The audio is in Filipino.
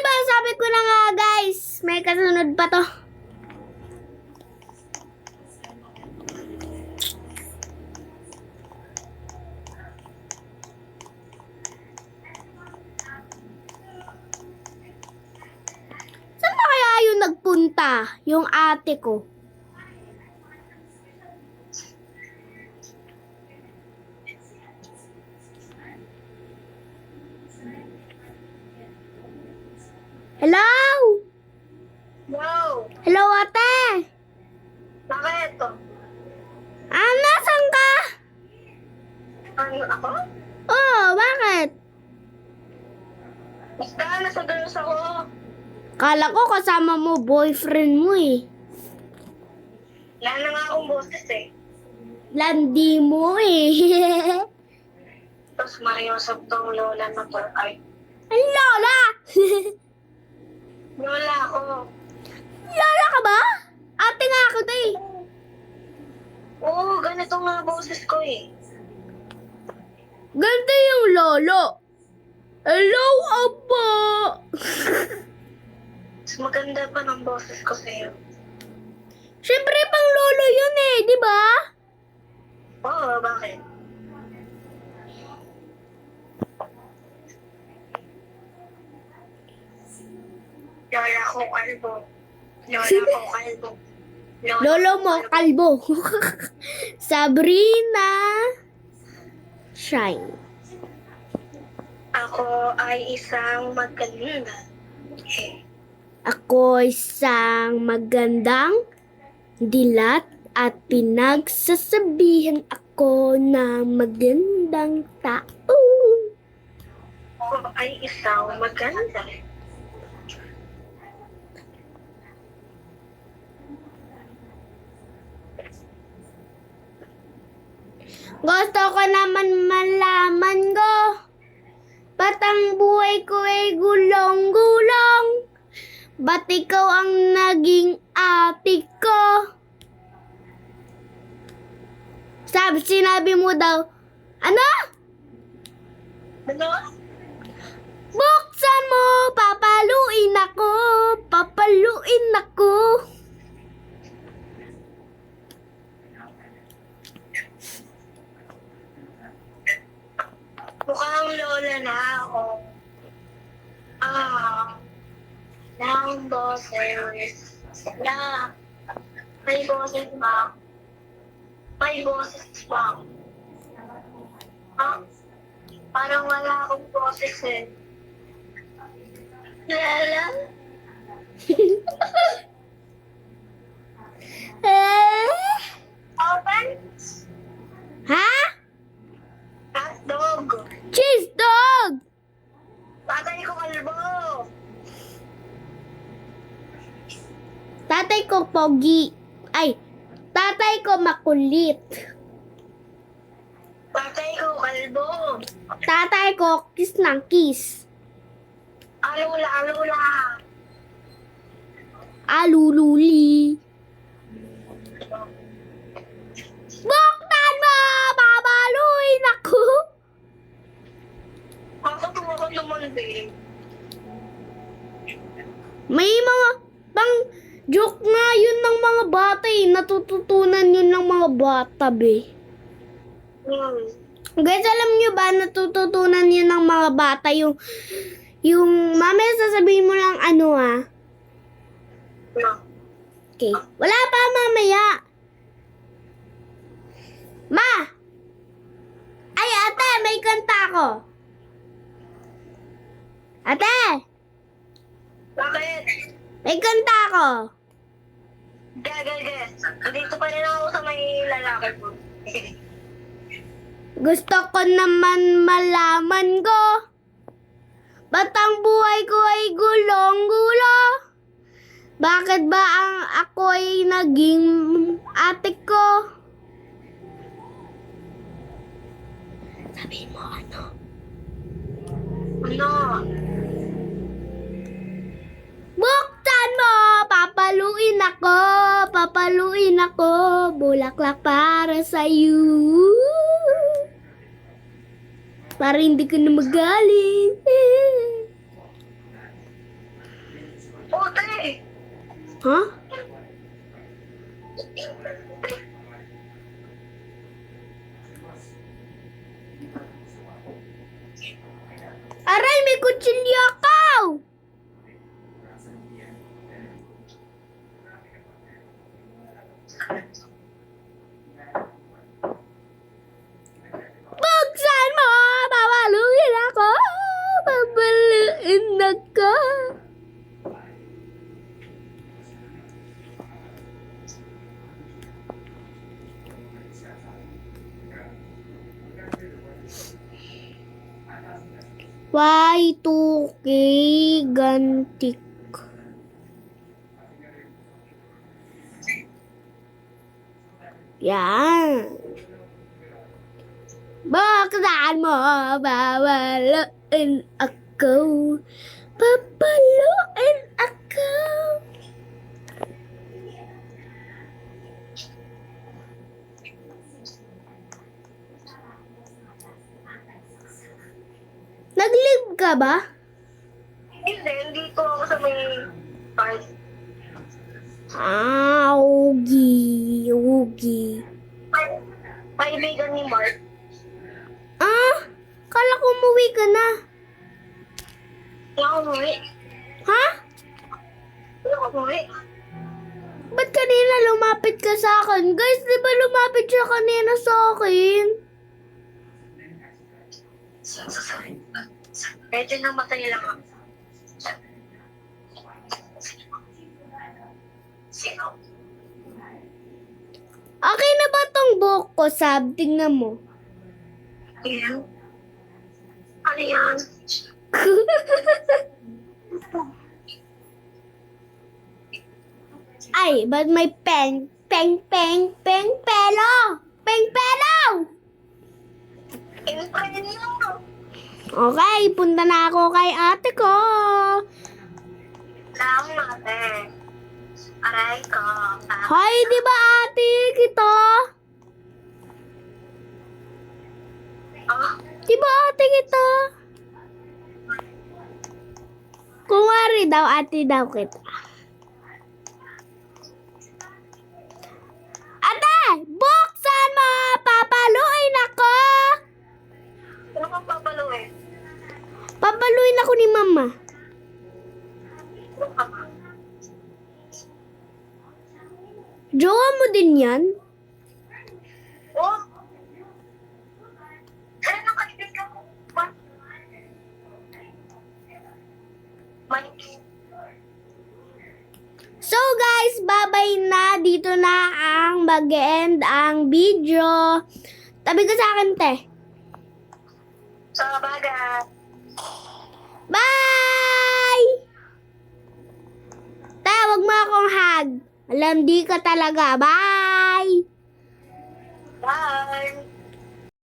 ba sabi ko na nga guys, may kasunod pa to. Saan ba kaya yung nagpunta? Yung ate ko. Hello? Wow! Hello, ate? Bakit? Nasaan ka? Ano ako? Oh, bakit? Basta nasa girls ako. Kala ko kasama mo boyfriend mo eh. Wala na nga akong boses eh. Landi mo eh. Tapos mariusap tong lola na to. Ay, Ang lola! lola ako. Lola ka ba? Ate nga ako to eh. Oo, ganito nga boses ko eh. Ganito yung lolo. Hello, Apo! Mas maganda pa ng boses ko sa'yo. Siyempre pang lolo yun eh, di ba? Oo, bakit? Lola ko kalbo. Lola ko kalbo. Lolo mo, kalbo. Sabrina. Shine. Ako ay isang maganda. Ako isang magandang dilat at pinagsasabihan ako na magandang tao. Ako ay isang maganda. Gusto ko naman malaman ko. Ba't ang buhay ko ay gulong-gulong? Ba't ikaw ang naging ate ko? Sinabi mo daw, ano? Ano? Buksan mo, papaluin ako, papaluin ako. Mukhang lola na ako. Ng boses na may boses ba? May boses ba? Parang wala akong boses eh. Lala? Open? Ha? Hotdog. Cheese dog! Tatay ko kalbo. Tatay ko pogi. Ay, tatay ko makulit. Tatay ko kalbo. Tatay ko kiss ng kiss. Alula, alula. Alululi. Buktan mo! Babaluin ako! Ako tumakot naman din. May mga pang joke nga yun ng mga bata eh. Natututunan yun ng mga bata be. Guys, alam nyo ba natututunan yun ng mga bata yung mamaya sasabihin mo lang ano ah. Okay. Wala pa mamaya. Ma! Ay, ate, may kanta ako. Ate! Bakit? May kanta ako. Gagal. Dito pa rin ako sa may lalaki po. Gusto ko naman malaman ko. Ba't ang buhay ko ay gulong-gulo? Bakit ba ang ako ay naging ate ko? Sabihin mo ano? Ano? Buktan mo! Papaluin ako, bulaklak para sa'yo. Para hindi ka na magaling. Ha? Aray, may kutsilyo ako! Buksan mo! Babaluin ako! Babaluin ako! Y2K gantik. Yan. Buksan mo, babaluin ako. Babaluin ako. Nag-live ka ba? Hindi ko ako sa may part. Ugi. Kaibigan ni Mark. Kala ko umuwi ka na. Hindi ako umuwi. Ha? Hindi ako umuwi. Ba't kanina lumapit ka sa akin? Guys, di ba lumapit siya kanina sa akin? Medyo namatay lang ako. Sino? Okay na ba tong buhok ko, Sab? Tingnan mo. Yan. Ano yan? Ay, ba't may pelo? Pelo! Imprint mo. Okay, punta na ako kay ate ko. Lang natin. Aray ko. Hoy, di ba ate kita? Oh, Di ba ate kita? Kung wari daw, ate daw kita. Ate, buksan mo! Papaluin ako! ano kang papaluin? Papaluin ako ni mama. Ano ka ba? Jowa mo din yan? Oh! Kaya nang kaibigan ko. Mike. So guys, bye-bye na. Dito na ang mag-end ang video. Tabi ka sa akin, te. Sa bagay. Bye! Te, wag mo akong hug. Alam, di ka talaga. Bye! Bye!